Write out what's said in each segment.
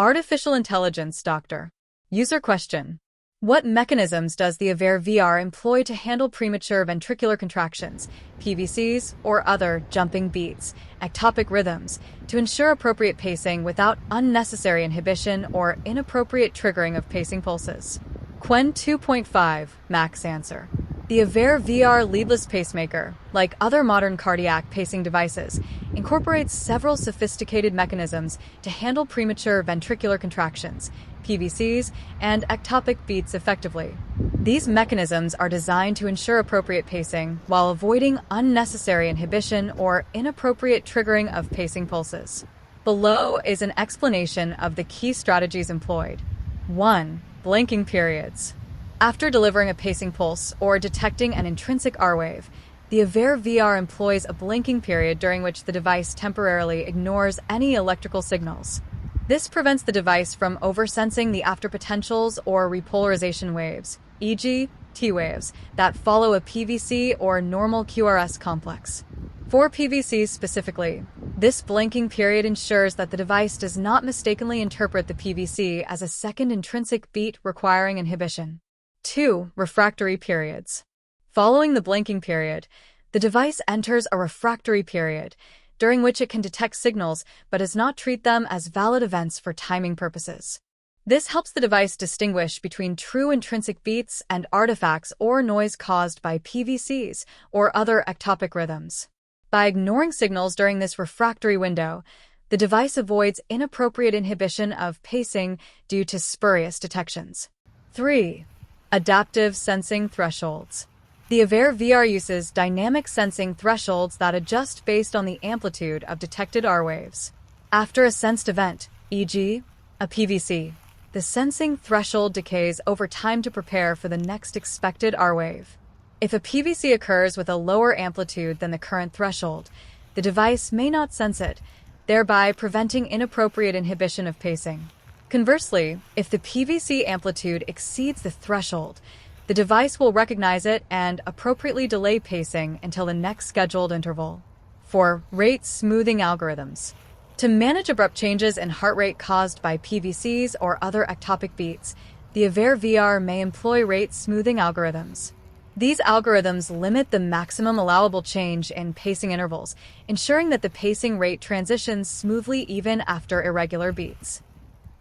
Artificial Intelligence Doctor. User question. What mechanisms does the Aveir VR employ to handle premature ventricular contractions, PVCs, or other jumping beats, ectopic rhythms, to ensure appropriate pacing without unnecessary inhibition or inappropriate triggering of pacing pulses? Quen 2.5 Max answer. The Aveir VR leadless pacemaker, like other modern cardiac pacing devices, incorporates several sophisticated mechanisms to handle premature ventricular contractions, PVCs, and ectopic beats effectively. These mechanisms are designed to ensure appropriate pacing while avoiding unnecessary inhibition or inappropriate triggering of pacing pulses. Below is an explanation of the key strategies employed. 1. Blinking periods. After delivering a pacing pulse or detecting an intrinsic R wave, the Aveir VR employs a blinking period during which the device temporarily ignores any electrical signals. This prevents the device from oversensing the afterpotentials or repolarization waves, e.g., T waves, that follow a PVC or normal QRS complex. For PVCs specifically, this blinking period ensures that the device does not mistakenly interpret the PVC as a second intrinsic beat requiring inhibition. 2. Refractory periods. Following the blinking period, the device enters a refractory period, during which it can detect signals but does not treat them as valid events for timing purposes. This helps the device distinguish between true intrinsic beats and artifacts or noise caused by PVCs or other ectopic rhythms. By ignoring signals during this refractory window, the device avoids inappropriate inhibition of pacing due to spurious detections. 3. Adaptive sensing thresholds. The Aveir VR uses dynamic sensing thresholds that adjust based on the amplitude of detected R waves. After a sensed event, e.g., a PVC, the sensing threshold decays over time to prepare for the next expected R wave. If a PVC occurs with a lower amplitude than the current threshold, the device may not sense it, thereby preventing inappropriate inhibition of pacing. Conversely, if the PVC amplitude exceeds the threshold, the device will recognize it and appropriately delay pacing until the next scheduled interval. 4. Rate smoothing algorithms. To manage abrupt changes in heart rate caused by PVCs or other ectopic beats, the Aveir VR may employ rate smoothing algorithms. These algorithms limit the maximum allowable change in pacing intervals, ensuring that the pacing rate transitions smoothly even after irregular beats.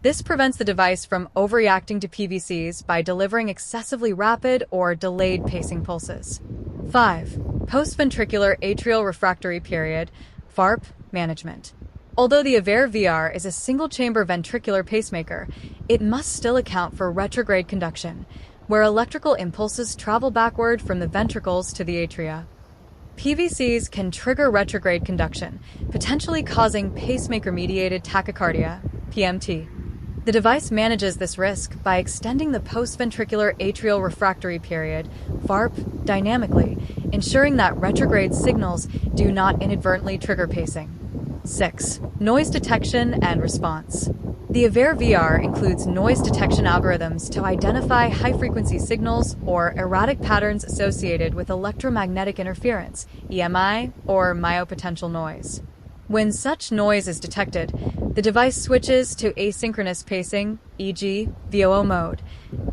This prevents the device from overreacting to PVCs by delivering excessively rapid or delayed pacing pulses. 5. Post-ventricular atrial refractory period, VARP, management. Although the Aveir VR is a single-chamber ventricular pacemaker, it must still account for retrograde conduction, where electrical impulses travel backward from the ventricles to the atria. PVCs can trigger retrograde conduction, potentially causing pacemaker-mediated tachycardia, PMT. The device manages this risk by extending the post-ventricular atrial refractory period, VARP, dynamically, ensuring that retrograde signals do not inadvertently trigger pacing. 6. Noise detection and response. The Aveir VR includes noise detection algorithms to identify high-frequency signals or erratic patterns associated with electromagnetic interference, EMI, or myopotential noise. When such noise is detected, the device switches to asynchronous pacing, e.g., VOO mode,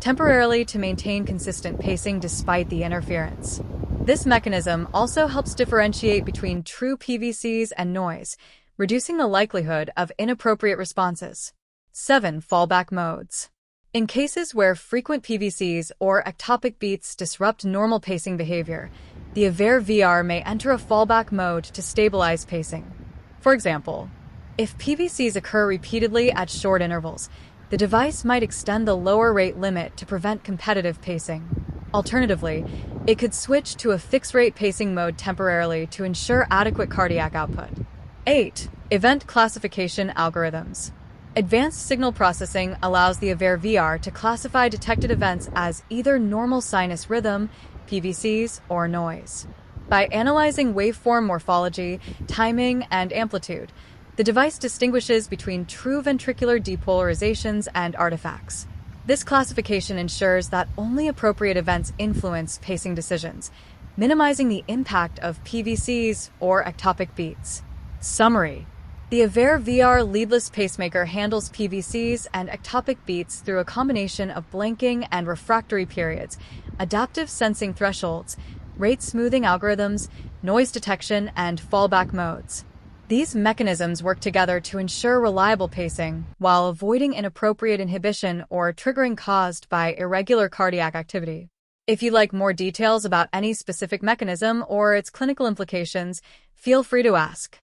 temporarily to maintain consistent pacing despite the interference. This mechanism also helps differentiate between true PVCs and noise, reducing the likelihood of inappropriate responses. 7. Fallback modes. In cases where frequent PVCs or ectopic beats disrupt normal pacing behavior, the Aveir VR may enter a fallback mode to stabilize pacing. For example, if PVCs occur repeatedly at short intervals, the device might extend the lower rate limit to prevent competitive pacing. Alternatively, it could switch to a fixed-rate pacing mode temporarily to ensure adequate cardiac output. 8. Event classification algorithms. Advanced signal processing allows the Aveir VR to classify detected events as either normal sinus rhythm, PVCs, or noise. By analyzing waveform morphology, timing, and amplitude, the device distinguishes between true ventricular depolarizations and artifacts. This classification ensures that only appropriate events influence pacing decisions, minimizing the impact of PVCs or ectopic beats. Summary. The Aveir VR leadless pacemaker handles PVCs and ectopic beats through a combination of blanking and refractory periods, adaptive sensing thresholds, rate smoothing algorithms, noise detection, and fallback modes. These mechanisms work together to ensure reliable pacing while avoiding inappropriate inhibition or triggering caused by irregular cardiac activity. If you'd like more details about any specific mechanism or its clinical implications, feel free to ask.